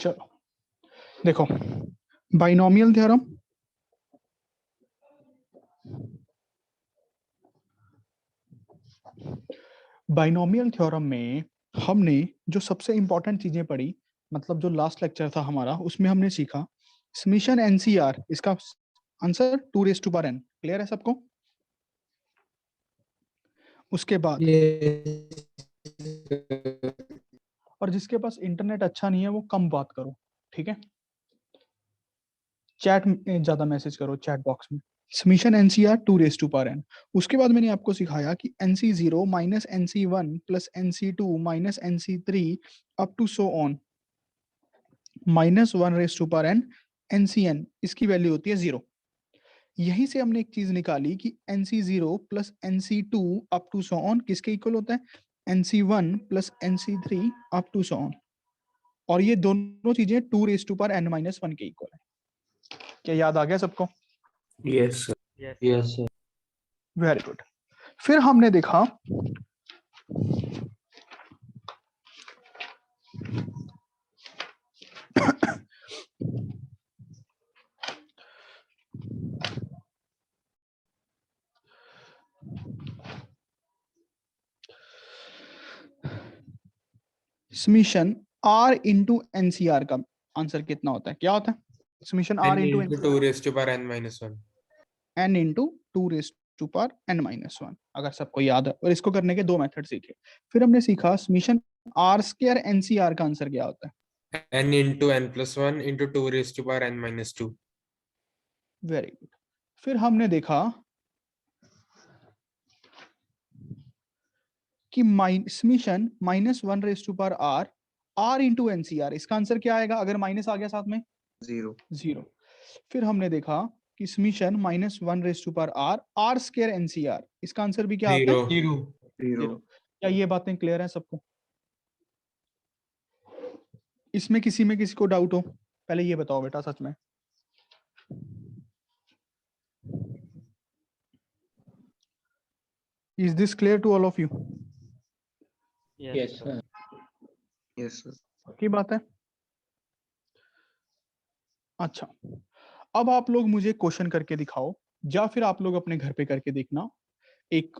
चलो देखो, binomial theorem, binomial theorem में हमने जो सबसे इंपॉर्टेंट चीजें पढ़ी, मतलब जो लास्ट लेक्चर था हमारा, उसमें हमने सीखा समेशन एनसीआर, इसका आंसर 2n। क्लियर है सबको? उसके बाद और जिसके पास इंटरनेट अच्छा नहीं है वो कम बात करो, ठीक है? चैट में ज्यादा मैसेज करो, चैट बॉक्स में। Summation NCR 2n। उसके बाद मैंने आपको सिखाया कि NC0 minus NC1 plus NC2 minus NC3 up to so on -1n NCN, इसकी वैल्यू होती है 0। यहीं से हमने एक चीज निकाली कि NC0 plus NC2 up to so on किसके इक्वल होता है? NC1 plus NC3 up to so on. और ये दोनों चीजें 2n-1 के इक्वल है। क्या याद आ गया सबको? Yes sir. Yes sir. Very good. फिर हमने देखा समीशन R इंटू NCR का आंसर कितना होता है? क्या होता है summation R n into into 2 raised to power n-1 n into 2n-1, अगर सबको याद है। और इसको करने के दो मेथड सीखे। फिर हमने सीखा समीशन R² NCR का आंसर क्या होता है? n into n+1 into 2 raised to power n-2। Very good. फिर हमने देखा कि समीशन -1 R इंटू NCR, इसका आंसर क्या आएगा अगर माइनस आ गया साथ में? 0। फिर हमने देखा कि समीशन -1 R NCR, इसका आंसर भी क्या आता है? 0। क्या ये बातें क्लियर हैं सबको? इसमें किसी में किसी को डाउट हो? पहले ये बताओ बेटा, सच में। Is this clear to all of you? Yes sir. Yes sir. की बात है। अच्छा, अब आप लोग मुझे क्वेश्चन करके दिखाओ, या फिर आप लोग अपने घर पे करके देखना। एक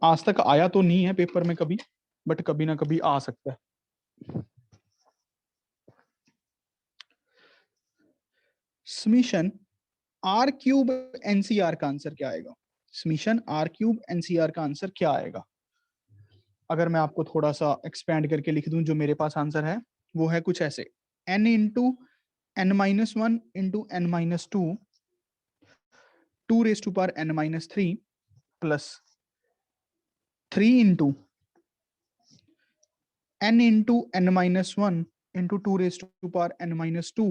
आज तक आया तो नहीं है पेपर में कभी, बट कभी ना कभी आ सकता है। समीशन R³ NCR का आंसर क्या आएगा? समीशन R³ NCR का आंसर क्या आएगा? अगर मैं आपको थोड़ा सा एक्सपेंड करके लिख दूं, जो मेरे पास आंसर है वो है कुछ ऐसे, n into n-1 into n-2 2n-3 plus 3 into n into n-1 into 2n-2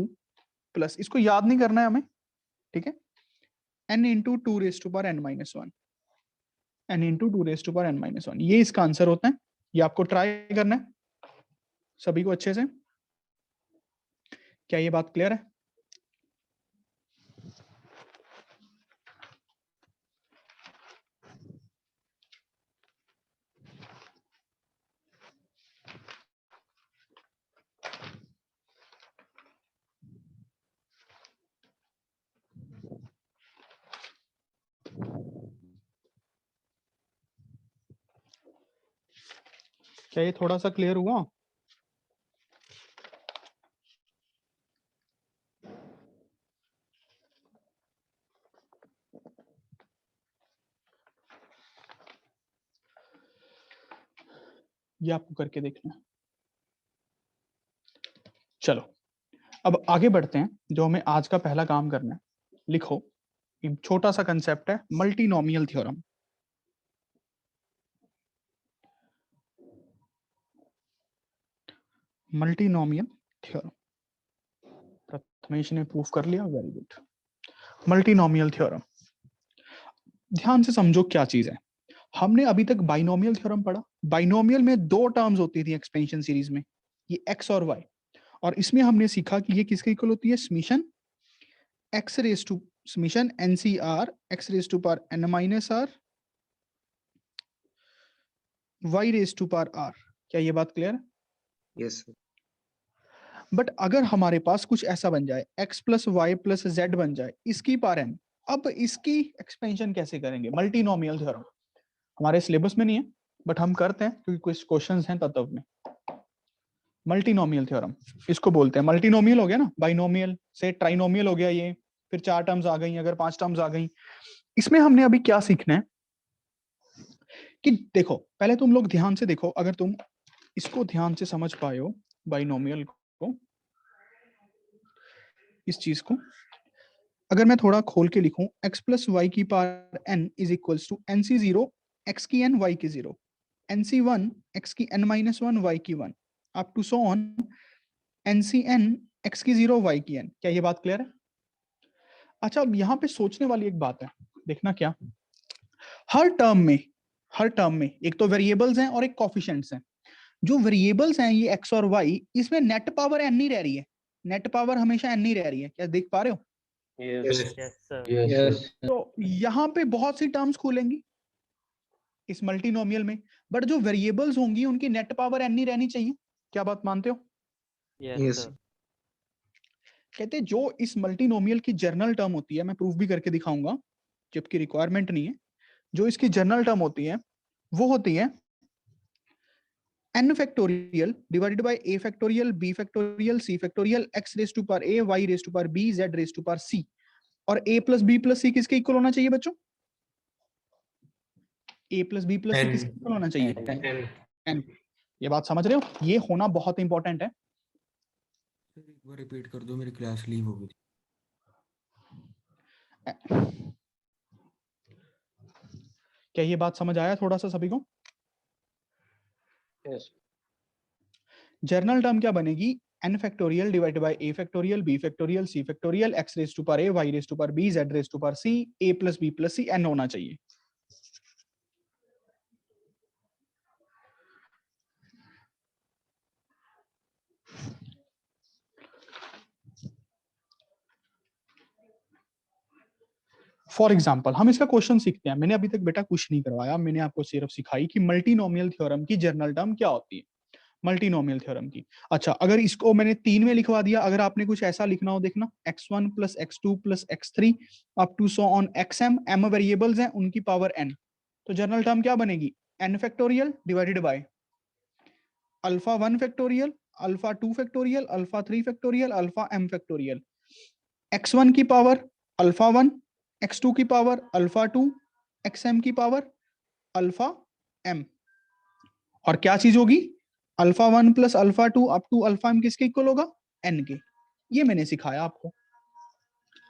plus, इसको याद नहीं करना है हमें, ठीक है, n into 2n-1, n into 2n-1, ये इसका आंसर होता है। ये आपको ट्राई करना है सभी को अच्छे से। क्या ये बात क्लियर है? क्या ये थोड़ा सा क्लियर हुआ? ये आपको करके देखना है। चलो अब आगे बढ़ते हैं। जो हमें आज का पहला काम करना है, लिखो, एक छोटा सा कंसेप्ट है, multinomial theorem. Multinomial theorem, Prathamesh ने प्रूफ कर लिया, वेरी गुड। मल्टीनोमियल थ्योरम, ध्यान से समझो क्या चीज है। हमने अभी तक बाइनोमियल थ्योरम पढ़ा। बाइनोमियल में दो टर्म्स होती थी एक्सपेंशन सीरीज में, ये x और y, और इसमें हमने सीखा कि ये किसके इक्वल होती है? Summation x raise to summation NCR x raise to power n-r y raise to power r, क्या ये बात क्लियर है? Yes, sir. बट अगर हमारे पास कुछ ऐसा बन जाए x plus y plus z बन जाए, इसकी पावर n, अब इसकी एक्सपेंशन कैसे करेंगे? मल्टीनोमियल थ्योरम हमारे सिलेबस में नहीं है, बट हम करते हैं क्योंकि कुछ क्वेश्चंस हैं तत्व में। मल्टीनोमियल थ्योरम इसको बोलते हैं। मल्टीनोमियल हो गया ना, बाइनोमियल से ट्राइनोमियल हो गया ये, फिर 4 टर्म्स आ गई, अगर 5 टर्म्स आ गई। इसमें हमने अभी क्या सीखना है कि देखो, पहले तुम लोग ध्यान से देखो, अगर तुम इसको ध्यान से समझ पाए हो बाइनोमियल को, इस चीज को अगर मैं थोड़ा खोल के लिखूं, x प्लस वाई की power n is equals to n c zero x की n y की 0, एन सी वन एक्स की n माइनस वन y की 1 up to so on n c n x की 0 y की n। क्या ये बात क्लियर है? अच्छा, अब यहाँ पे सोचने वाली एक बात है, देखना क्या, हर टर्म में एक तो वेरिएबल्स हैं और एक कॉफिशिएंट्स हैं। जो वेरिएबल्स हैं ये x और y, इसमें नेट पावर n नहीं रह रही है, नेट पावर हमेशा n नहीं रह रही है। क्या देख पा रहे हो? Yes. Yes. Sir. Yes, Yes. तो यहाँ पे बहुत सी टर्म्स खुलेंगी इस मल्टीनोमियल में, बट जो वेरिएबल्स होंगी उनकी नेट पावर n नहीं रहनी चाहिए। क्या बात मानते हो? Yes. Sir. कहते हैं जो इस मल्टीनोमियल की जर्नल टर्म होती है, मैं प्रूफ भी करके दिखाऊंगा जबकि रिक्वायरमेंट नहीं है, जो इसकी जर्नल टर्म होती है वो होती है n factorial divided by a factorial b factorial c factorial x raise to power a y raise to power b z raise to power c। और a plus b plus c किसके equal होना चाहिए बच्चों? a plus b plus c N. किसके equal होना चाहिए? N. n। ये बात समझ रहे हो? ये होना बहुत इंपॉर्टेंट है। सर एक बार रिपीट कर दो, मेरी क्लास लीव हो गई थी। क्या ये बात समझ आया थोड़ा सा सभी को? Yes. जर्नल टर्म क्या बनेगी? n factorial divided by a factorial b factorial c factorial x raise to power a y raise to power b z raise to power c a plus b plus c n होना चाहिए। For example हम इसका question सीखते हैं। मैंने अभी तक बेटा कुछ नहीं करवाया, मैंने आपको सिर्फ सिखाई कि मल्टीनोमियल थ्योरम की जर्नल टर्म क्या होती है, मल्टीनोमियल थ्योरम की। अच्छा, अगर इसको मैंने 3 में लिखवा दिया, अगर आपने कुछ ऐसा लिखना हो, देखना x1 plus x2 plus x3 up to so on xm, m variables हैं उनकी पावर n, तो जर्नल टर्म क्या बनेगी? n factorial divided by alpha 1 factorial, alpha 2 factorial, alpha 3 factorial, alpha m factorial. x1 की पावर अल्फा 1, x2 की power alpha 2, xm की power alpha m। और क्या चीज होगी? Alpha 1 plus alpha 2 up to alpha m किसके इक्वल होगा? n के। ये मैंने सिखाया आपको।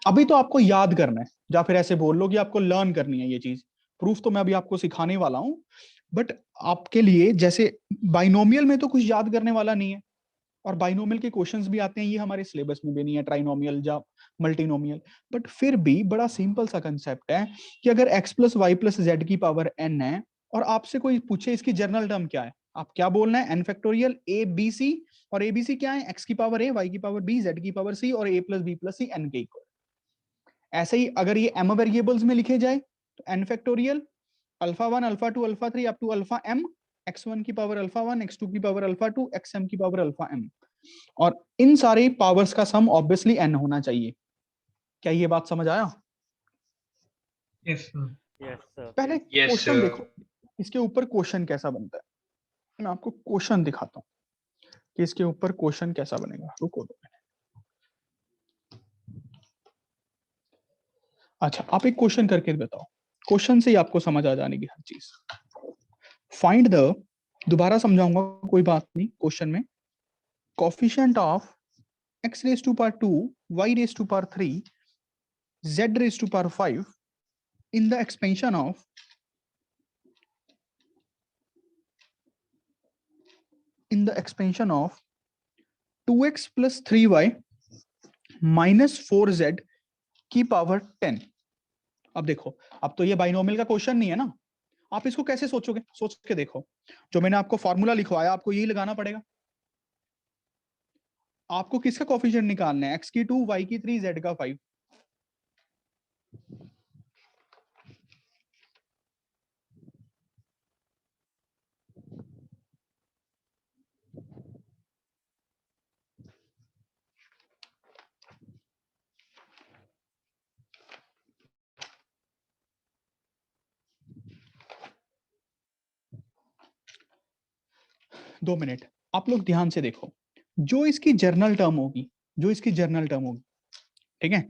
अभी तो आपको याद करना है, या फिर ऐसे बोल लो कि आपको लर्न करनी है ये चीज। प्रूफ तो मैं अभी आपको सिखाने वाला हूं, बट आपके लिए जैसे बाइनोमियल में तो कुछ याद करने वाला नहीं है, और बाइनोमियल के क्वेश्चंस भी आते हैं, ये हमारे सिलेबस में भी नहीं है, ट्राइनोमियल या मल्टीनोमियल। बट फिर भी बड़ा सिंपल सा कंसेप्ट है कि अगर x plus y plus z की पावर n है और आपसे कोई पूछे इसकी जर्नल टर्म क्या है, आप क्या बोलना है? n factorial a b c, और a b c क्या है? x की पावर a, y की पावर b, z की पावर c और a plus b plus c n के इक्वल। ऐसे ही अगर ये m वेरिएबल्स में लिखे जाए तो n factorial alpha 1 alpha 2 alpha 3 up to alpha m, x1 की पावर अल्फा 1, x2 की पावर अल्फा 2, xm की पावर अल्फा m। और इन सारे पावर्स का सम ऑब्वियसली n होना चाहिए। क्या ये बात समझ आया? Yes, sir. Yes, sir. पहले Yes, क्वेश्चन sir. देखो, इसके ऊपर क्वेश्चन कैसा बनता है। मैं आपको क्वेश्चन दिखाता हूं कि इसके ऊपर क्वेश्चन कैसा बनेगा। रुको दो। अच्छा, आप एक क्वेश्चन करके बताओ, क्वेश्चन से ही आपको समझ आ जाने की हर चीज। फाइंड द, दोबारा समझाऊंगा कोई बात नहीं, क्वेश्चन में coefficient of x raise to power 2, y raise to power 3, z raise to power 5 in the expansion of 2x plus 3y minus 4z की पावर 10। अब देखो, अब तो ये बाइनोमियल का क्वेश्चन नहीं है ना, आप इसको कैसे सोचोगे? सोच के देखो, जो मैंने आपको फॉर्मूला लिखवाया आपको यही लगाना पड़ेगा। आपको किसका कोफिशिएंट निकालना है? x की 2, y की 3, z का 5। 2 मिनट, आप लोग ध्यान से देखो, जो इसकी जर्नल टर्म होगी, ठीक है,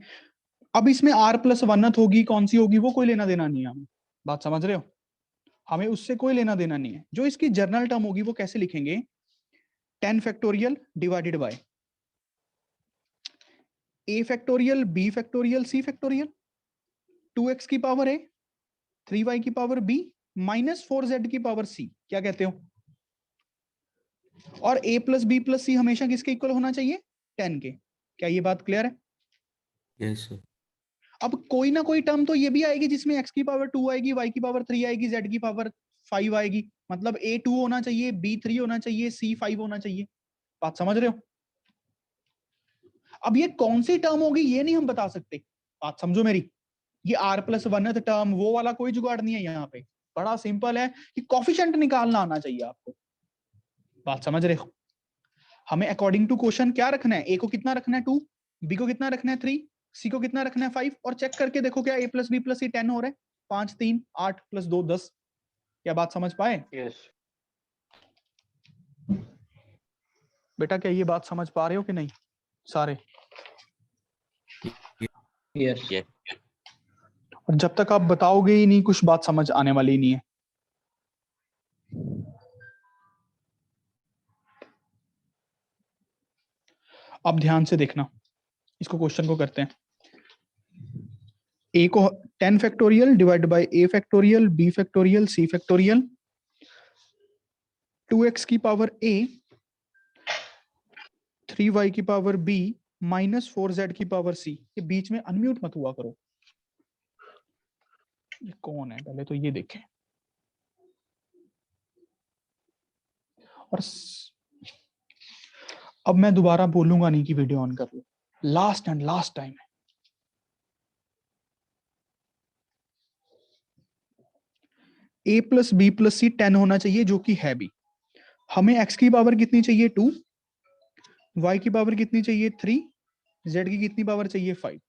अब इसमें r प्लस वनथ होगी, कौन सी होगी, वो कोई लेना देना नहीं है हमें, बात समझ रहे हो, हमें उससे कोई लेना देना नहीं है। जो इसकी जर्नल टर्म होगी वो कैसे लिखेंगे, 10 factorial divided by a factorial, b factorial, c factorial, 2x की पावर a, 3y की पावर b, माइनस 4z की पावर c, क्या कहते हो, और a plus b plus c हमेशा किसके इक्वल होना चाहिए, 10 के। क्या ये बात क्लियर है? Yes sir. अब कोई ना कोई टर्म तो ये भी आएगी जिसमें x की पावर 2 आएगी, y की पावर 3 आएगी, z की पावर 5 आएगी, मतलब a 2 होना चाहिए, b 3 होना चाहिए, c 5 होना चाहिए, बात समझ रहे हो? अब ये कौन सी टर्म होगी ये नहीं हम बता सकते, बात समझो मेरी, ये r प्लस वनथ टर्म वो वाला कोई जुगाड़ नहीं है यहाँ पे, बड़ा सिंपल है कि कोफिशिएंट निकालना आना चाहिए आपको, बात समझ रहे हो? हमें अकॉर्डिंग टू क्वेश्चन क्या रखना है, a को कितना रखना है 2, b को कितना रखना है 3, c को कितना रखना है 5, और चेक करके देखो क्या a plus b plus c 10 हो रहा है, 5 3 8 प्लस 2 10, क्या बात समझ पाए? Yes. बेटा क्या ये बात समझ पा रहे हो कि नहीं सारे? Yes. और जब तक आप बताओगे ही नहीं कुछ बात समझ आने वाली ही नहीं है। अब ध्यान से देखना, इसको क्वेश्चन को करते हैं, a को 10 factorial divide by a factorial, b factorial, c factorial, 2x की पावर a, 3y की पावर b, माइनस 4z की पावर c। ये बीच में अनम्यूट मत हुआ करो, ये कौन है पहले तो ये देखें, और अब मैं दोबारा बोलूंगा नहीं कि वीडियो ऑन कर लो, लास्ट एंड लास्ट टाइम है। a प्लस बी प्लस सी 10 होना चाहिए जो कि है भी, हमें x की पावर कितनी चाहिए 2, y की पावर कितनी चाहिए 3, z की कितनी पावर चाहिए 5,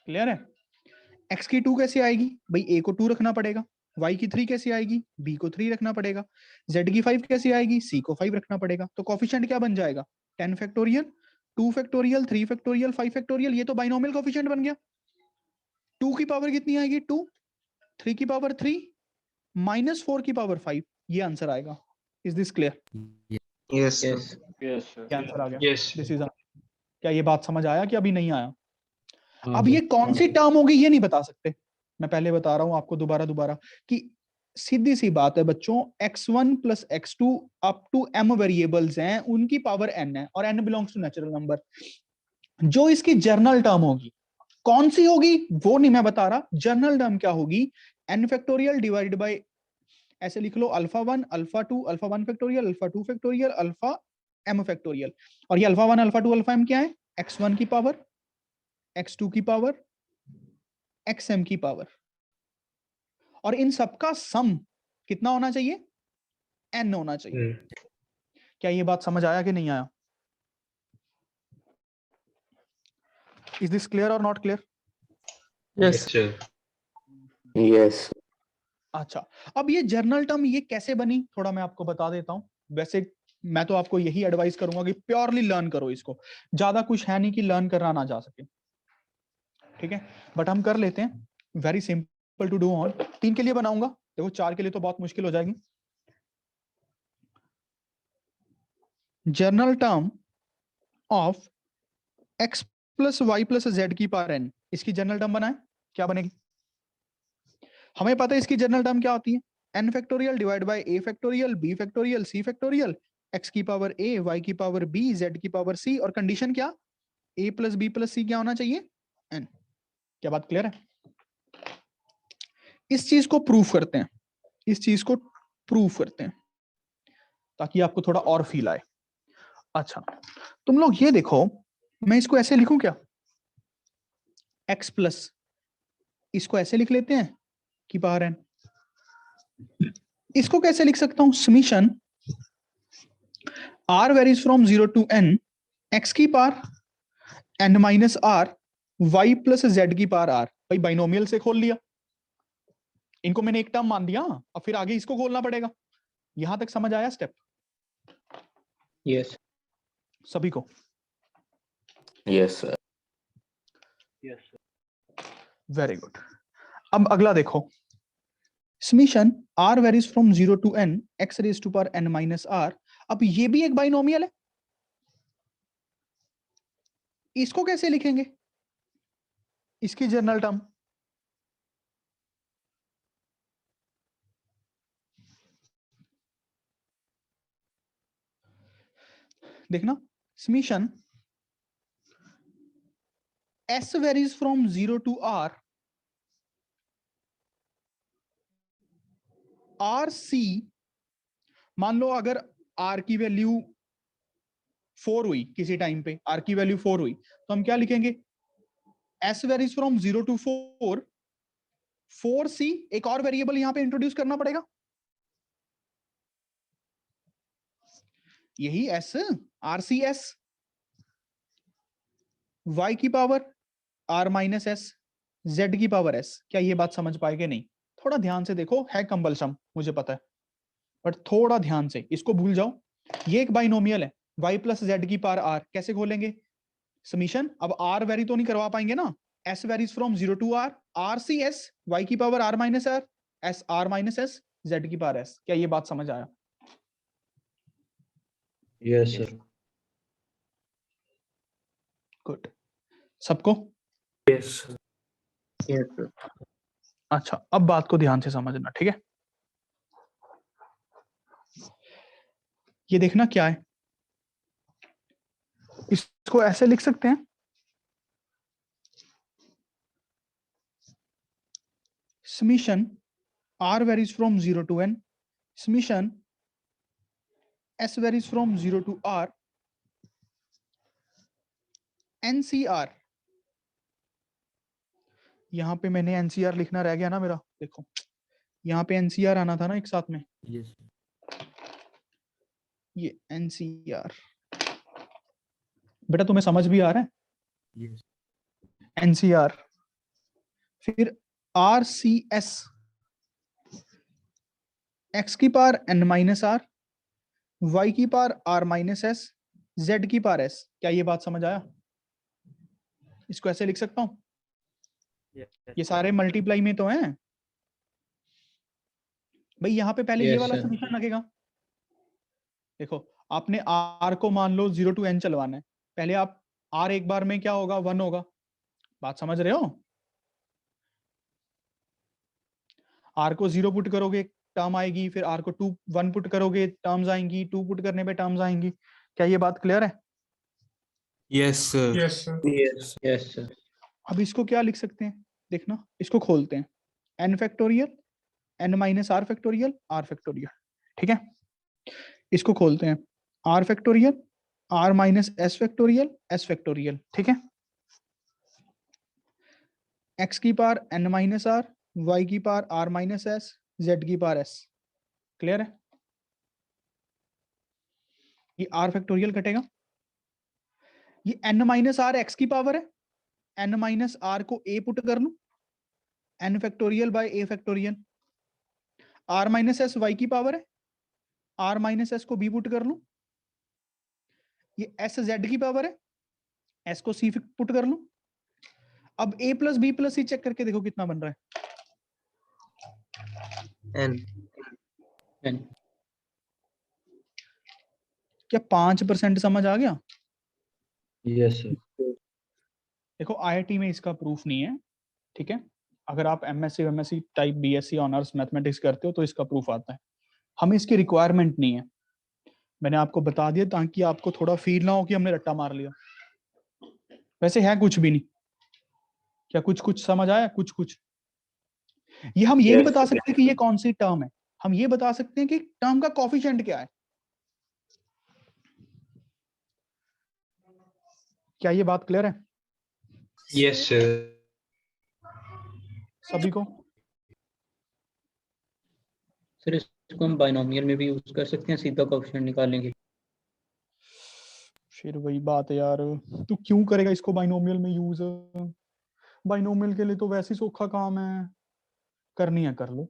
क्लियर है? x की 2 कैसे आएगी भाई, a को 2 रखना पड़ेगा, y की 3 कैसे आएगी, b को 3 रखना पड़ेगा, z की 5 कैसे आएगी, c को 5 रखना पड़ेगा, तो कोफिशिएंट क्या बन जाएगा, 10 फैक्टोरियल, 2 फैक्टोरियल, 3 फैक्टोरियल, 5 फैक्टोरियल, ये तो बाइनोमियल कोफिशिएंट बन गया। 2 की पावर कितनी आएगी 2, 3 की पावर 3, माइनस 4 की पावर 5, ये आंसर आएगा। Is this clear? Yes. Yes. Yes. क्या आंसर आ गया? Yes. दिस इज, क्या ये बात समझ आया कि अभी नहीं आया? हाँ अब जी। ये कौन सी टर्म होगी ये नहीं बता सकते, मैं पहले बता रहा हूं आपको दोबारा कि सीधी सी बात है बच्चों, x1 plus x2 up to m variables हैं, उनकी पावर n है और n belongs to natural number. जो इसकी जर्नल टर्म होगी कौन सी होगी वो नहीं मैं बता रहा, जर्नल टर्म क्या होगी, n फैक्टोरियल डिवाइडेड बाय, ऐसे लिख लो alpha 1 alpha 2 alpha 1 factorial alpha 2 factorial alpha m factorial, और ये अल्फा 1 अल्फा 2 अल्फा m क्या है, x1 की पावर, x2 की पावर, xm की पावर, और इन सबका सम कितना होना चाहिए, n होना चाहिए। क्या ये बात समझ आया कि नहीं आया? इज दिस क्लियर और not clear? Yes, sir. Yes. अच्छा, अब ये जर्नल टर्म ये कैसे बनी थोड़ा मैं आपको बता देता हूं। वैसे मैं तो आपको यही एडवाइस करूंगा कि प्योरली लर्न करो इसको, ज्यादा कुछ है नहीं कि लर्न करना ना जा सके, ठीक है, बट हम कर लेते हैं। Very simple to do on, 3 के लिए बनाऊंगा, देखो 4 के लिए तो बहुत मुश्किल हो जाएगी। General term of x plus y plus z की पावर n, इसकी जर्नल टर्म बनाए, क्या बनेगी? हमें पता है इसकी जर्नल टर्म क्या होती है, n factorial divide by a factorial, b factorial, c factorial, x की पावर a, y की पावर b, z की पावर c, और कंडीशन क्या, a plus b plus c क्या होना चाहिए, n। क्या बात क्लियर है? इस चीज को प्रूफ करते हैं, इस चीज को प्रूफ करते हैं ताकि आपको थोड़ा और फील आए। अच्छा, तुम लोग ये देखो, मैं इसको ऐसे लिखूं क्या, x प्लस, इसको ऐसे लिख लेते हैं की पावर n, इसको कैसे लिख सकता हूं, summation r varies from 0 to n, x की power n minus r, y plus z की पावर r। भाई बाइनोमियल से खोल लिया, इनको मैंने एक टर्म मान दिया, अब फिर आगे इसको खोलना पड़ेगा। यहां तक समझ आया स्टेप Yes. सभी को? Yes, sir. Very good. अब अगला देखो, summation r varies from 0 to n x raise to power n minus r। अब ये भी एक बाइनोमियल है, इसको कैसे लिखेंगे? इसकी जनरल टर्म देखना, summation s varies from 0 to r r c, मान लो अगर r की वैल्यू 4 हुई किसी टाइम पे, r की वैल्यू 4 हुई, तो हम क्या लिखेंगे? s varies from 0 to 4, 4c, एक और वेरिएबल यहां पे इंट्रोड्यूस करना पड़ेगा, यही s RCS y की power r minus s z की पावर s। क्या ये बात समझ पाए कि नहीं? थोड़ा ध्यान से देखो, है कंबलसम मुझे पता है, बट थोड़ा ध्यान से, इसको भूल जाओ। ये एक बाइनोमियल है, y प्लस जेड की पावर r, कैसे खोलेंगे समीशन? अब r वेरी तो नहीं करवा पाएंगे ना, s varies from 0 to r, RCS y की power r minus r, s r minus s z की पावर s। क्या ये बात समझ आया? Yes, sir. गुड, सबको? Yes, sir. Yes, sir. अच्छा, अब बात को ध्यान से समझना, ठीक है? ये देखना क्या है, इसको ऐसे लिख सकते हैं, summation r varies from 0 to n, summation s varies from 0 to r, NCR। यहां पे मैंने NCR लिखना रह गया ना मेरा, देखो यहां पे NCR आना था ना एक साथ में, यस ये NCR। बेटा तुम्हें समझ भी आ रहा है? यस NCR, फिर RCS, x की power n minus r, y की power r minus s, z की पावर s। क्या ये बात समझ आया? इसको ऐसे लिख सकता हूं, ये सारे मल्टीप्लाई में तो हैं भाई। यहां पे पहले ये Yes, वाला sir. समीकरण लगेगा। देखो आपने r को मान लो 0 to n चलवाना है, पहले आप r एक बार में क्या होगा, 1 होगा, बात समझ रहे हो? r को 0 पुट करोगे टर्म आएगी, फिर r को 1 पुट करोगे टर्म्स आएंगी, 2 पुट करने पे टर्म्स आएंगी। क्या ये बात क्लियर है? Yes, sir. Yes, sir. Yes. Yes, sir. अब इसको क्या लिख सकते हैं, देखना, इसको खोलते हैं, n factorial n minus r factorial r factorial, ठीक है? इसको खोलते हैं, r factorial r minus s factorial s factorial, ठीक है? x की power n minus r, y की power r minus s, z की पावर s। क्लियर है? ये r फैक्टोरियल कटेगा, ये n माइनस r x की पावर है, n माइनस r को a पुट कर लूं, n factorial by a factorial, r minus s y की पावर है, r माइनस s को b पुट कर लूं, ये s z की पावर है, s को c पुट कर लूं। अब a plus b plus c check करके देखो कितना बन रहा है। N. N. क्या 5% समझ आ गया? Yes, sir. देखो IIT में इसका प्रूफ नहीं है, ठीक है? अगर आप MSc type BSc honours mathematics करते हो तो इसका प्रूफ आता है, हमें इसकी रिक्वायरमेंट नहीं है। मैंने आपको बता दिया ताकि आपको थोड़ा फील ना हो कि हमने रट्टा मार लिया, वैसे है कुछ भी नहीं। क्या कुछ कुछ समझ आया? कुछ कुछ ये हम ये नहीं Yes, बता sir. सकते कि ये कौन सी टर्म है, हम ये बता सकते हैं कि टर्म का कोफिशिएंट क्या है। क्या ये बात क्लियर है Yes, sir. सभी को? सर इसको हम बाइनोमियल में भी यूज कर सकते हैं, सीधा कोएफिशिएंट निकालेंगे। फिर वही बात है यार, तू क्यों करेगा इसको बाइनोमियल में यूज? बाइनोमियल के लिए तो वैसे ही सौखा काम है, करनी है कर लो।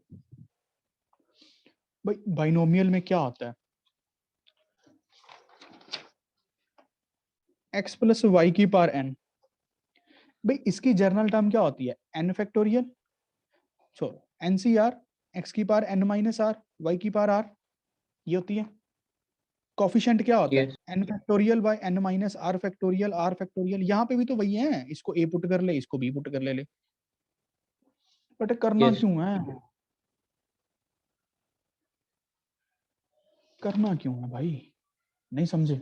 भाई बाइनोमियल में क्या होता है, x प्लस वाई की पावर n। भाई इसकी जर्नल टर्म क्या होती है, n factorial, so NCR, x की power n minus r, y की पावर r, ये होती है। कोफिशिएंट क्या होता यस है, n factorial by n minus r factorial r factorial. यहाँ पे भी तो वही है, इसको a पुट कर ले, इसको b पुट कर ले। बट करना यस क्यों है, करना क्यों है भाई, नहीं समझे।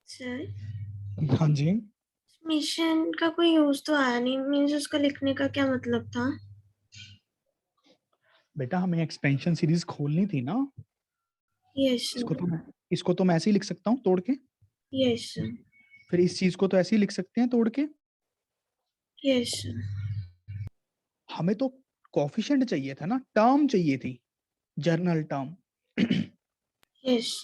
सर हाँ जी, मिशन का कोई यूज तो आया नहीं, मीन्स उसका लिखने का क्या मतलब था? बेटा हमें एक्सपेंशन सीरीज खोलनी थी ना, यस इसको सर, तो मैं इसको तो मैं ऐसे ही लिख सकता हूँ तोड़ के, यस सर, फिर इस चीज को तो ऐसे ही लिख सकते हैं तोड़ के। Yes sir. हमें तो कोफिशिएंट चाहिए था ना, टर्म चाहिए थी, जर्नल टर्म। यस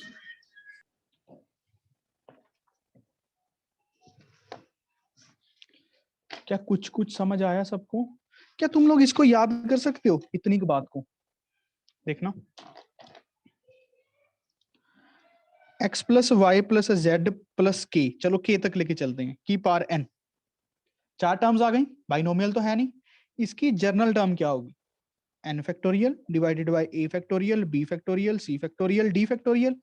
क्या कुछ कुछ समझ आया सबको? क्या तुम लोग इसको याद कर सकते हो इतनी की बात को? देखना, x plus y plus z plus k, चलो के तक लेके चलते हैं, की पावर n, चार टर्म्स आ गई, बाइनोमियल तो है नहीं। इसकी जर्नल टर्म क्या होगी, n factorial divided by a factorial, b factorial, c factorial, d factorial,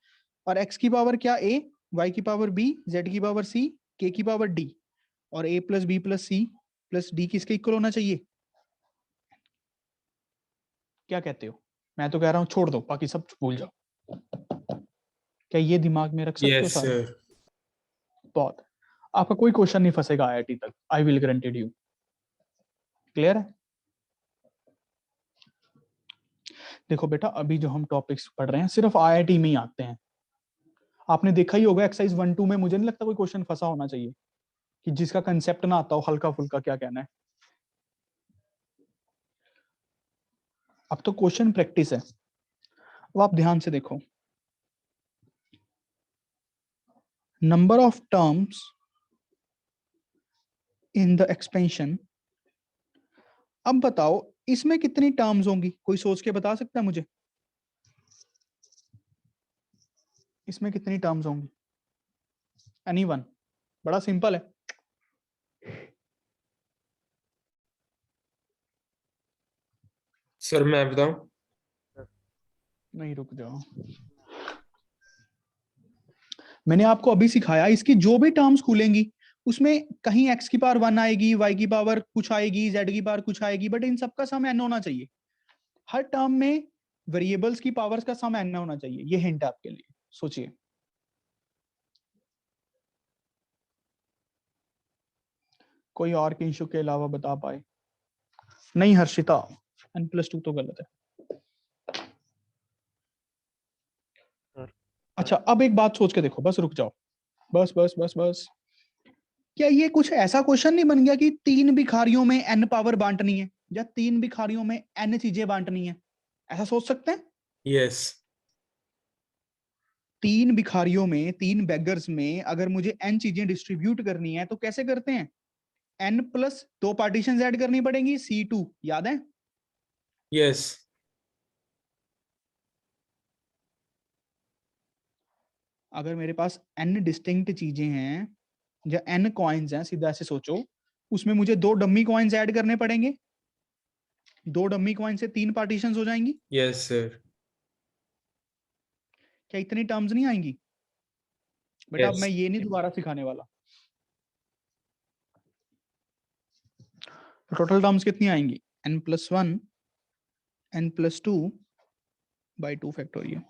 और x की पावर क्या a, y की पावर b, z की पावर c, k की पावर d, और a plus b plus c plus d किसके equal होना चाहिए? क्या कहते हो? मैं तो कह रहा हूँ छोड़ दो, बाकी सब भूल जाओ। क्या ये दिमाग में रख सकते हो Yes, सारे? sir. बहुत, आपका कोई क्वेश्चन नहीं फंसेगा आईआईटी तक, I will guaranteed you. Clear है? देखो बेटा, अभी जो हम टॉपिक्स पढ़ रहे हैं सिर्फ आईआईटी में ही आते हैं। आपने देखा ही होगा एक्सरसाइज 1-2 में, मुझे नहीं लगता कोई क्वेश्चन फंसा होना चाहिए कि जिसका कंसेप्ट ना आता हो हल्का फुल्का, क्या कहना है। अब तो क्वेश्चन प्रैक्टिस है। अब आप ध्यान से देखो, number of terms in the expansion. अब बताओ इसमें कितनी टर्म्स होंगी, कोई सोच के बता सकता है मुझे? इसमें कितनी टर्म्स होंगी, एनीवन? बड़ा सिंपल है। Sir, मैं बताऊं? नहीं, रुक जाओ, मैंने आपको अभी सिखाया, इसकी जो भी टर्म्स खुलेंगी उसमें कहीं x की पावर 1 आएगी, y की पावर कुछ आएगी, z की पावर कुछ आएगी, बट इन सबका सम n होना चाहिए। हर टर्म में वेरिएबल्स की पावर्स का सम n होना चाहिए। ये हिंट है आपके लिए, सोचिए। कोई और किंशु के अलावा बता पाए? नहीं हर्षिता, n+2 तो गलत है। अच्छा, अब एक बात सोच के देखो, बस रुक जाओ, बस बस बस बस। क्या ये कुछ ऐसा क्वेश्चन नहीं बन गया कि 3 भिखारियों में n पावर बांटनी है, या 3 भिखारियों में n चीजें बांटनी है? ऐसा सोच सकते हैं? Yes. 3 भिखारियों में, 3 बेगर्स में अगर मुझे n चीजें डिस्ट्रीब्यूट करनी है तो कैसे करते हैं? n प्लस 2 पार्टीशन ऐड करनी पड़ेंगी, C2 याद है? Yes. अगर मेरे पास n डिस्टिंक्ट चीजें हैं या n कॉइन्स हैं, सीधा ऐसे सोचो, उसमें मुझे 2 डमी कॉइन्स ऐड करने पड़ेंगे। 2 डमी कॉइन से 3 पार्टीशन हो जाएंगी। Yes, sir. क्या इतनी टर्म्स नहीं आएंगी? बेटा अब मैं Yes. ये नहीं दोबारा सिखाने वाला। टोटल टर्म्स कितनी आएंगी, n+1 n+2 by 2 factorial,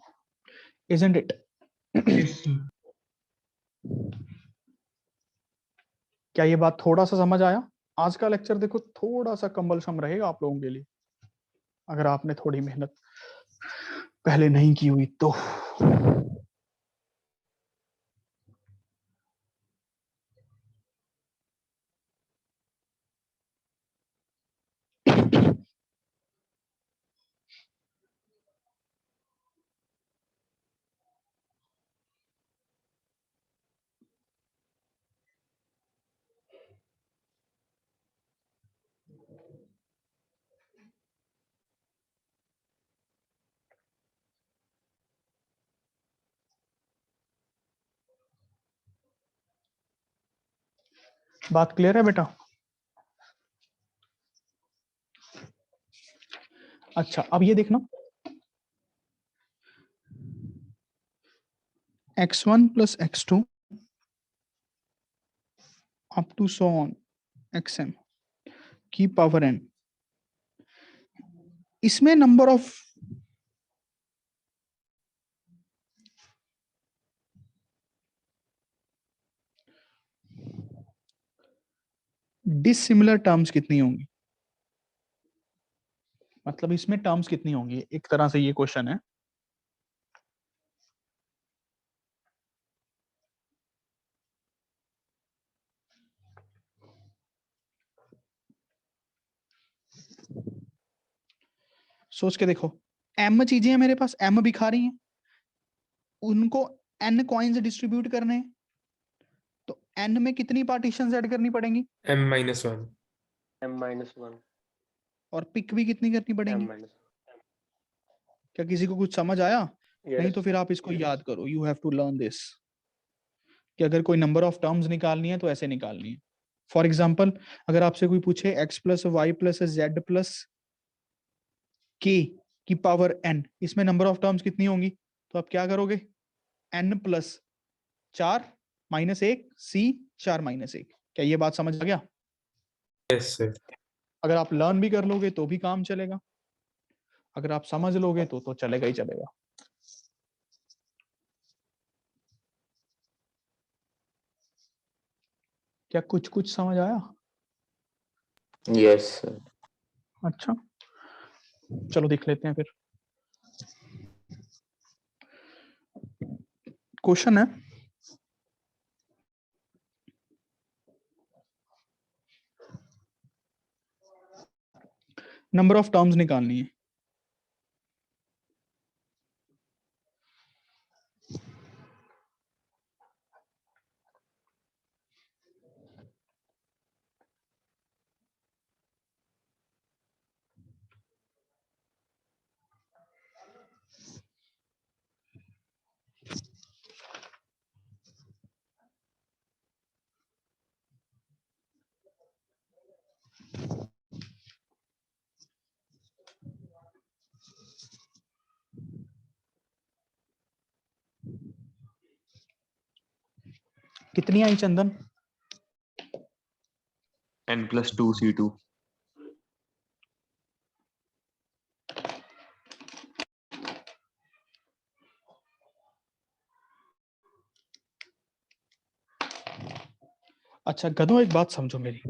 isn't it? Yes, sir. क्या ये बात थोड़ा सा समझ आया? आज का लेक्चर देखो थोड़ा सा कंबलसम रहेगा आप लोगों के लिए, अगर आपने थोड़ी मेहनत पहले नहीं की हुई तो। बात क्लियर है बेटा? अच्छा, अब ये देखना, x1 plus x2 up to so on xm की पावर n, इसमें नंबर ऑफ डिसिमिलर टर्म्स कितनी होंगी? मतलब इसमें टर्म्स कितनी होंगी, एक तरह से ये क्वेश्चन है। सोच के देखो, m चीजें हैं मेरे पास, m भी खा रही हैं, उनको n कॉइन्स डिस्ट्रीब्यूट करने हैं, तो n में कितनी पार्टीशंस ऐड करनी पड़ेंगी? m-1 m-1 और पिक भी कितनी करनी पड़ेंगी? m-1 क्या किसी को कुछ समझ आया? नहीं yes तो फिर आप इसको याद करो, you have to learn this, कि अगर कोई नंबर ऑफ टर्म्स निकालनी है तो ऐसे निकालनी है। फॉर एग्जाम्पल, अगर आपसे कोई पूछे x plus y plus z plus k की पावर n, इसमें नंबर ऑफ टर्म्स कितनी होंगी, तो आप क्या करोगे? n plus 4 minus 1 c 4 minus 1। क्या ये बात समझ आ गया? yes sir अगर आप लर्न भी कर लोगे तो भी काम चलेगा, अगर आप समझ लोगे तो चलेगा ही चलेगा। क्या कुछ कुछ समझ आया? yes sir अच्छा, चलो देख लेते हैं फिर। क्वेश्चन है, नंबर ऑफ टर्म्स निकालनी है। कितनी आई चंदन? n+2 c2 अच्छा गधो, एक बात समझो मेरी,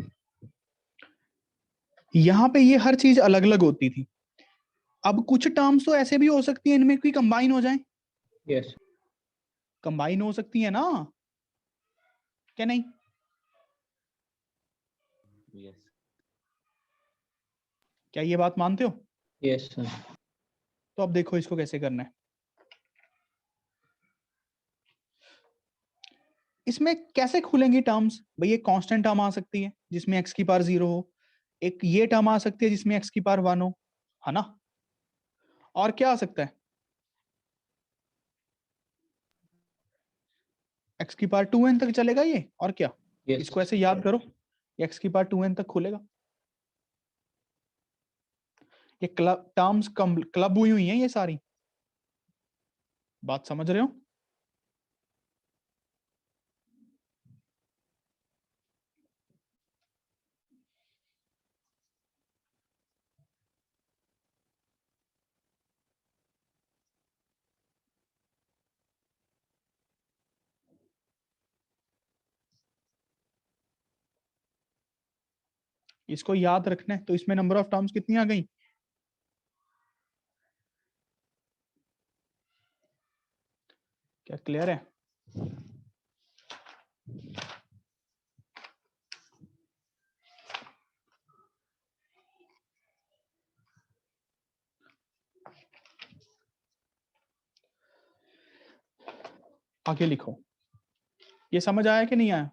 यहाँ पे ये हर चीज अलग अलग होती थी, अब कुछ टर्म्स तो ऐसे भी हो सकती है इनमें कोई कंबाइन हो जाए, यस कंबाइन हो सकती है ना, क्या नहीं? yes क्या ये बात मानते हो? यस सर तो अब देखो इसको कैसे करना है। इसमें कैसे खुलेंगी टर्म्स भाई? एक कांस्टेंट टर्म आ सकती है जिसमें x की पावर 0 हो, एक ये टर्म आ सकती है जिसमें x की पावर 1 हो, है ना? और क्या आ सकता है? x की पावर 2n तक चलेगा ये, और क्या? यस इसको ऐसे याद करो, x की पावर 2n तक खुलेगा। ये क्लब टर्म्स क्लब हुई हुई हैं ये सारी, बात समझ रहे हो? इसको याद रखना है। तो इसमें नंबर ऑफ टर्म्स कितनी आ गई? क्या क्लियर है? आगे लिखो, ये समझ आया कि नहीं आया?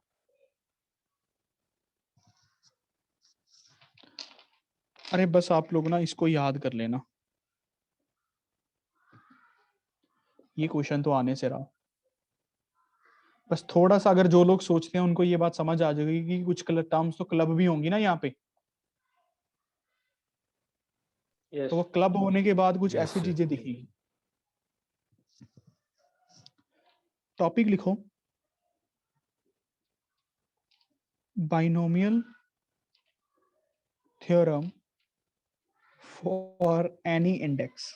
अरे बस आप लोग ना इसको याद कर लेना, ये क्वेश्चन तो आने से रहा। बस थोड़ा सा अगर जो लोग सोचते हैं उनको ये बात समझ आ जाएगी कि कुछ कलर टर्म्स तो क्लब भी होंगी ना यहाँ पे, यस तो वो क्लब होने के बाद कुछ Yes, ऐसी sir. चीजें दिखेंगी। टॉपिक लिखो, binomial theorem for any index.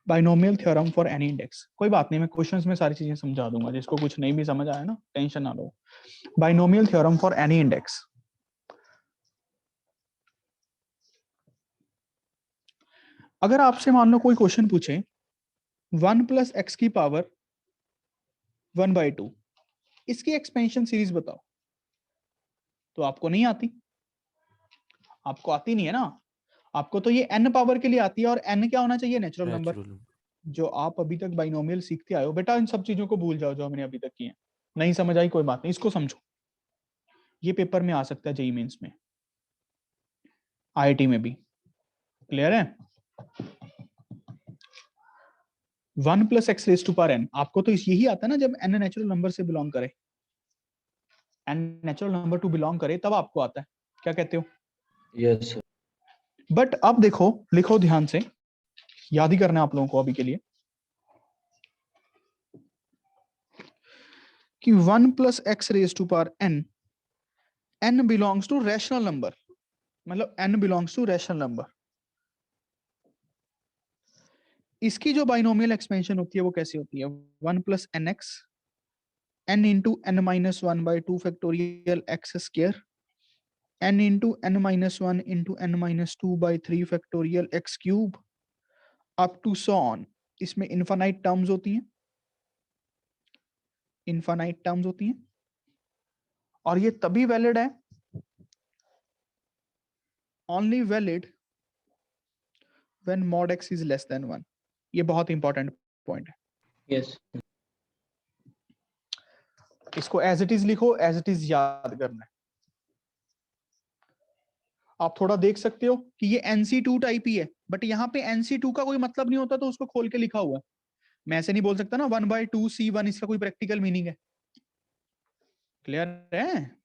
Binomial theorem for any index. कोई बात नहीं, मैं क्वेश्चंस में सारी चीजें समझा दूंगा, जिसको कुछ नहीं भी समझ आया ना टेंशन ना लो। Binomial theorem for any index. अगर आपसे मान लो कोई क्वेश्चन पूछे 1 + x की पावर 1/2, इसकी एक्सपेंशन सीरीज बताओ, तो आपको नहीं आती, आपको आती नहीं है ना, आपको तो ये n पावर के लिए आती है, और n क्या होना चाहिए? Natural number. Natural. जो आप अभी तक बाइनोमियल सीखते आए हो बेटा, इन सब चीजों को भूल जाओ जो हमने अभी तक की है। नहीं समझ आई कोई बात नहीं, इसको समझो, ये पेपर में आ सकता है, जेईई मेंस में, आईआईटी में भी। क्लियर है? 1 + x⁴n, आपको तो यही आता है ना जब n नेचुरल नंबर से बिलोंग करे, n natural number two belong करे, तब आपको आता है। क्या कहते हो? Yes sir. बट अब देखो, लिखो ध्यान से, याद ही करना है आप लोगों को अभी के लिए, कि 1 + x⁴n, n belongs to rational number, मतलब n belongs to rational number. इसकी जो बाइनोमियल एक्सपेंशन होती है वो कैसी होती है? 1 + nx, n × n-1/2 factorial x², n × n-1 × n-2/3 factorial x³ up to so on. इसमें इनफाइनाइट टर्म्स होती हैं, इनफाइनाइट टर्म्स होती हैं, और ये तभी वैलिड है, only valid when mod x is less than 1। ये बहुत इंपॉर्टेंट पॉइंट है, यस इसको एज इट इज लिखो, एज इट इज याद करना है। आप थोड़ा देख सकते हो कि ये NC2 टाइप ही है, बट यहाँ पे NC2 का कोई मतलब नहीं होता, तो उसको खोल के लिखा हुआ है। मैं ऐसे नहीं बोल सकता ना 1/2 C1, इसका कोई प्रैक्टिकल मीनिंग है। क्लियर है?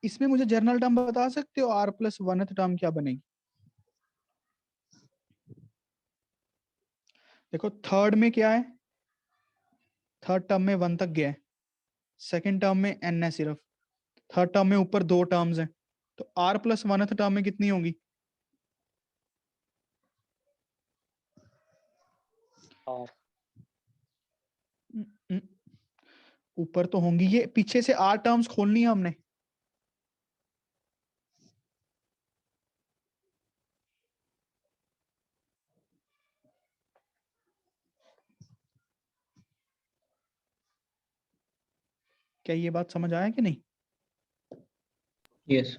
इसमें मुझे जर्नल टर्म बता सकते हो, r + 1th टर्म क्या बनेगी? देखो थर्ड में क्या है, थर्ड टर्म में 1 तक गया है, सेकंड टर्म में n है सिर्फ, थर्ड टर्म में ऊपर 2 टर्म्स हैं, तो r + 1th टर्म में कितनी होंगी? R ऊपर तो होंगी, ये पीछे से r टर्म्स खोलनी है हमने। क्या ये बात समझ आया कि नहीं? यस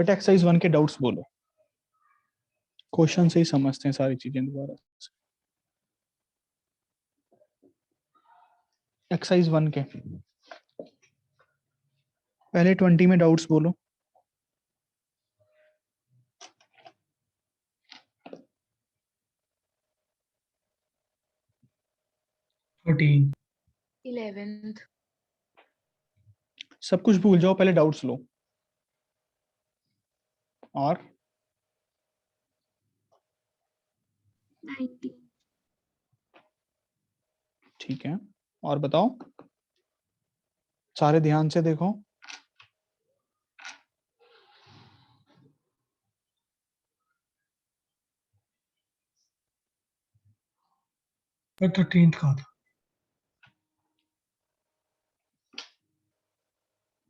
बेटा एक्सरसाइज 1 के डाउट्स बोलो, क्वेश्चन से ही समझते हैं सारी चीजें दोबारा। एक्सरसाइज 1 के पहले 20 में डाउट्स बोलो। थर्टीन 11th सब कुछ भूल जाओ, पहले डाउट्स लो। और 19 ठीक है, और बताओ, सारे ध्यान से देखो। मैं 13th का था।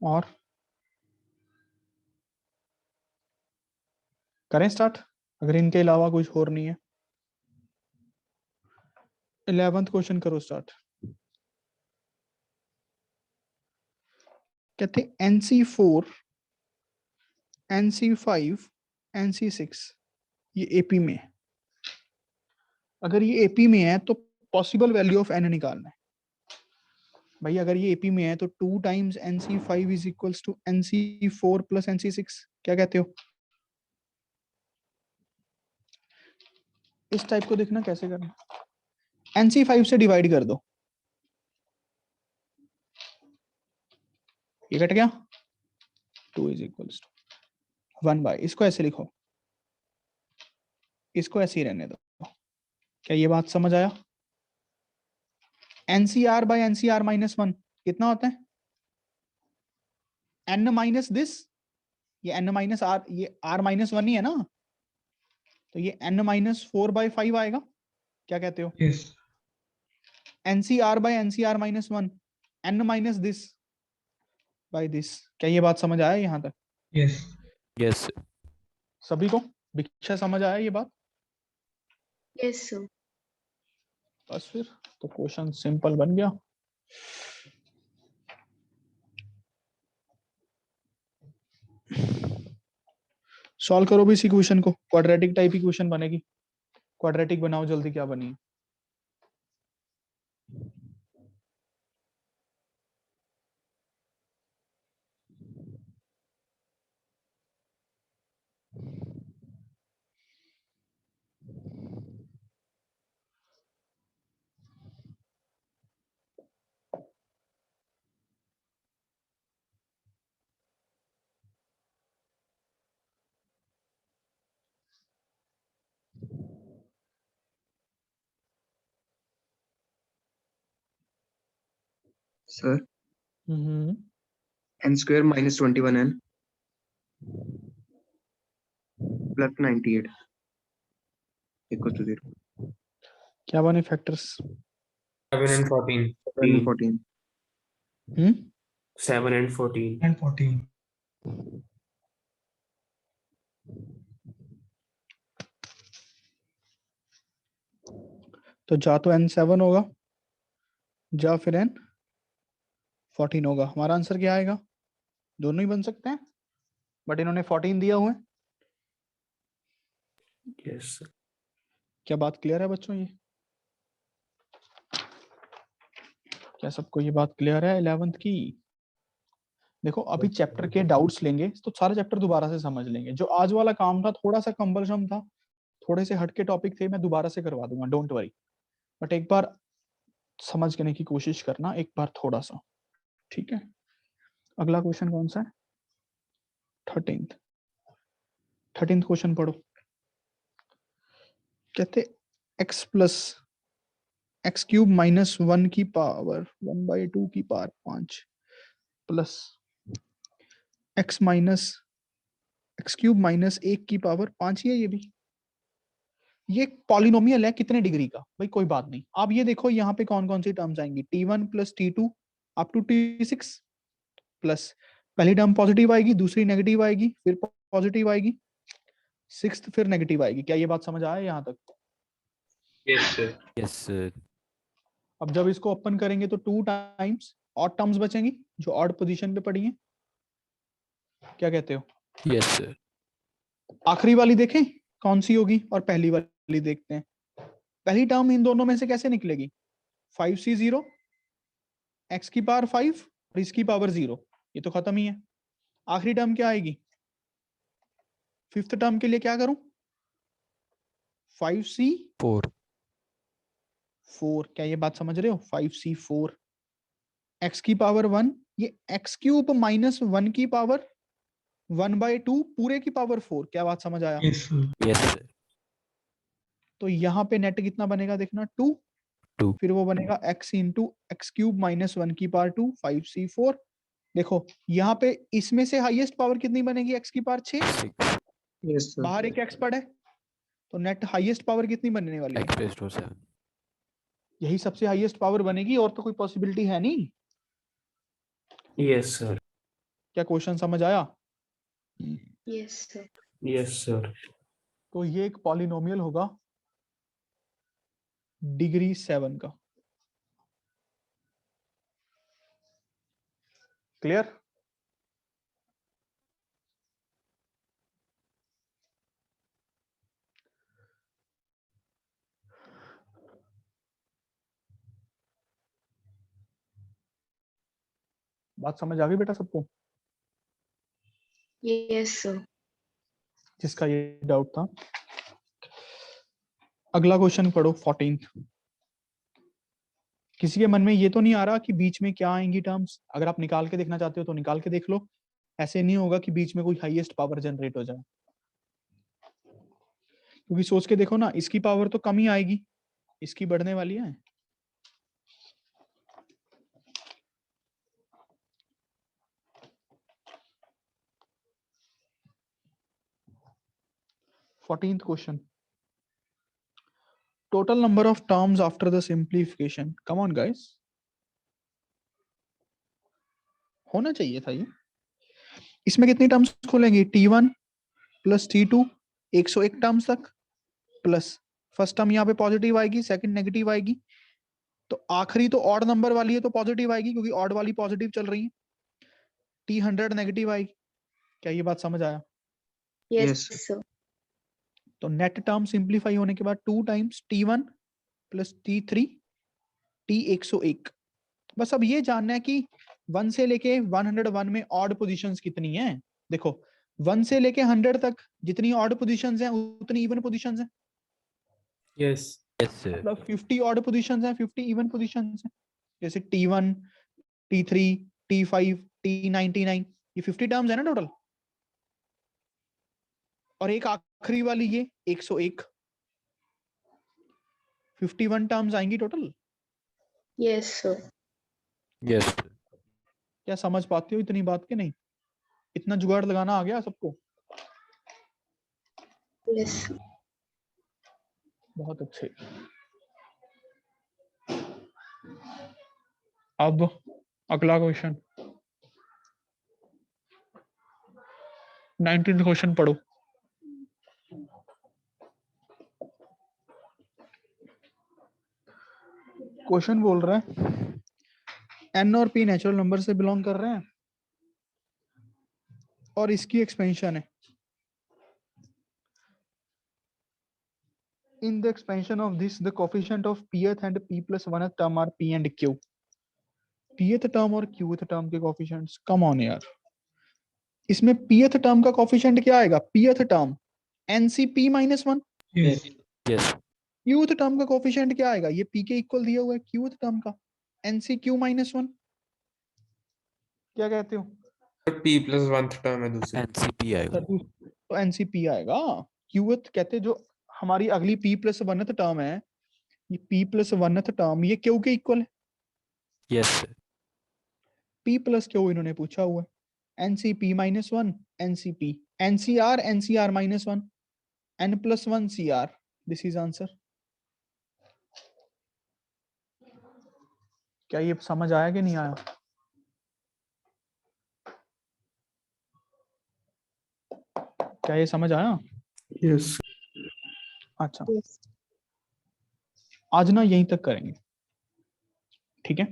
और करें स्टार्ट, अगर इनके अलावा कुछ और नहीं है। 11th क्वेश्चन करो स्टार्ट। कहते NC4, NC5, NC6 ये एपी में है। अगर ये एपी में है तो पॉसिबल वैल्यू ऑफ एन निकालना है। भाई अगर ये एपी में है तो 2 times NC5 is equals to NC4 plus NC6। क्या कहते हो? इस टाइप को देखना कैसे करना। NC5 से डिवाइड कर दो, ये कट गया, 2 इज इक्वल्स टू 1 बाय, इसको ऐसे लिखो, इसको ऐसे ही रहने दो। क्या ये बात समझ आया? NCR बाय NCR माइनस 1 कितना होता है? N माइनस दिस, ये N माइनस R, ये R माइनस 1 ही है ना, तो ये N माइनस 4 बाय 5 आएगा। क्या कहते हो? Yes NCR by NCR minus 1, N minus this by this. क्या ये बात समझ आया यहाँ तक? यस यस सभी को भिक्षा समझ आया ये बात? Yes sir. बस फिर तो क्वेश्चन सिंपल बन गया। सॉल्व करो भी इसी क्वेश्चन को, क्वाड्रेटिक टाइप ही क्वेश्चन बनेगी। क्वाड्रेटिक बनाओ जल्दी, क्या बनी? Sir, hmm, n square minus 21n plus 98 equals to 0. क्या बने factors? 7 and 14. 7 and 14. 7 and 14. And 14 तो जा तो N7 होगा, जा फिर N14 होगा। हमारा आंसर क्या आएगा? दोनों ही बन सकते हैं, बट इन्होंने 14 दिया हुआ है। Yes. क्या बात क्लियर है बच्चों? ये क्या सबको ये बात क्लियर है 11th की? देखो अभी चैप्टर के डाउट्स लेंगे तो सारा चैप्टर दोबारा से समझ लेंगे। जो आज वाला काम था थोड़ा सा कंबलसम था, थोड़े से हटके टॉपिक थे, मैं दोबारा से करवा दूंगा, डोंट वरी। बट एक बार समझ करने की कोशिश करना, एक बार थोड़ा सा, ठीक है? अगला क्वेश्चन कौन सा है? 13th क्वेश्चन पढ़ो। कहते x plus x cube minus 1 की पावर 1/2 की power 5 plus x minus x cube minus 1 की पावर 5 ही है। ये भी ये पॉलिनोमियल है, कितने डिग्री का? भाई कोई बात नहीं। आप ये देखो यहाँ पे कौन कौन सी टर्म्स आएंगी, t1 plus t2 up to t6 plus पहली टर्म पॉजिटिव आएगी, दूसरी नेगेटिव आएगी, फिर पॉजिटिव आएगी, सिक्स्थ फिर नेगेटिव आएगी। क्या ये बात समझ आया यहाँ तक? Yes, sir. यस सर अब जब इसको ओपन करेंगे तो 2 टाइम्स ऑड टर्म्स बचेंगी जो ऑड पोजीशन पे पड़ी हैं। क्या कहते हो? Yes sir. आखिरी वाली देखें कौन सी होगी और पहली वाली देखते हैं। पहली टर्म इन दोनों में से कैसे निकलेगी? 5c0 x की पावर 5 और इसकी पावर 0, ये तो खत्म ही है। आखिरी टर्म क्या आएगी? फिफ्थ टर्म के लिए क्या करूं? 5c4, 4 क्या ये बात समझ रहे हो? 5c4 x की पावर 1, ये x क्यूब माइनस 1 की पावर 1/2 पूरे की पावर 4, क्या बात समझ आया? Yes sir. Yes sir. तो यहाँ पे नेट कितना बनेगा देखना, 2, 2 फिर वो बनेगा x into x cube minus 1 की पावर 2, 5c4। देखो यहाँ पे इसमें से हाईएस्ट पावर कितनी बनेगी? x की पावर 6, 6 Yes, sir. बाहर एक x पड़ा है, तो नेट हाईएस्ट पावर कितनी बनने वाली है? x raised to 7। यही सबसे हाईएस्ट पावर बनेगी, और तो कोई पॉसिबिलिटी है नहीं। Yes, sir. क्या क्वेश्चन समझ आया? Yes, sir. Yes, sir. तो ये एक पॉलिनोमियल होगा डिग्री 7 का। क्लियर? बात समझ आ गई बेटा सबको, Yes, sir. जिसका ये डाउट था? अगला क्वेश्चन पढ़ो 14th। किसी के मन में ये तो नहीं आ रहा कि बीच में क्या आएंगी टर्म्स? अगर आप निकाल के देखना चाहते हो तो निकाल के देख लो, ऐसे नहीं होगा कि बीच में कोई हाईएस्ट पावर जनरेट हो जाए, क्योंकि सोच के देखो ना, इसकी पावर तो कम ही आएगी, इसकी बढ़ने वाली है। Fourteenth question, total number of terms after the simplification. Come on guys, होना चाहिए था ये। इसमें कितनी टर्म्स खोलेंगे? t1 प्लस t2, 101 टर्म्स तक, प्लस फर्स्ट टर्म यहाँ पे पॉजिटिव आएगी, सेकंड नेगेटिव आएगी, तो आखिरी तो ऑड नंबर वाली है तो पॉजिटिव आएगी, क्योंकि ऑड वाली पॉजिटिव चल रही है। t100 नेगेटिव आएगी। क्या ये बात समझ आया? Yes, Yes, sir. sir. तो नेट टर्म सिंप्लीफाई होने के बाद 2 times t1 plus t3 t101। बस अब ये जानना है कि 1 से लेके 101 में ऑड पोजीशंस कितनी हैं। देखो 1 से लेके 100 तक जितनी ऑड पोजीशंस हैं उतनी इवन पोजीशंस हैं, Yes. Yes sir. मतलब 50 ऑड पोजीशंस हैं, 50 इवन पोजीशंस हैं। जैसे t1, t3, t5, t99, ये 50 टर्म्स है ना टोटल, और एक आखिरी वाली ये 101, 51 टर्म्स आएंगी total. Yes, sir. Yes sir. क्या समझ पाते हो इतनी बात के नहीं? इतना जुगाड़ लगाना आ गया सबको? Yes, sir. बहुत अच्छे। अब अगला क्वेश्चन 19th क्वेश्चन पढ़ो। क्वेश्चन बोल रहा है n और p नेचुरल नंबर से बिलोंग कर रहे हैं और इसकी एक्सपेंशन है। In the expansion of this, the coefficient of pth and p plus 1th term are p and q. pth term और qth term के coefficients, come on यार। इसमें pth term का coefficient क्या आएगा? pth term ncp minus 1। Yes yes qth term का coefficient क्या आएगा? ये p के इक्वल दिया हुआ है qth term का ncq minus 1। क्या कहते हो? P plus 1th term है दूसरी। एनसीपी आएगा। तो ncp आएगा। qth कहते जो हमारी अगली p plus 1th टर्म है, ये p plus 1th टर्म ये q के इक्वल है। Yes sir. p plus q इन्होंने पूछा हुआ है। ncp minus 1 ncp ncr minus 1 n plus 1 cr, this is answer। क्या ये समझ आया कि नहीं आया? क्या ये समझ आया? yes. अच्छा, आज ना यहीं तक करेंगे, ठीक है?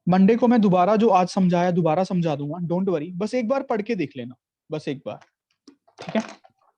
मंडे को मैं दोबारा जो आज समझाया दोबारा समझा दूंगा, डोंट वरी, बस एक बार पढ़ के देख लेना, बस एक बार, ठीक है।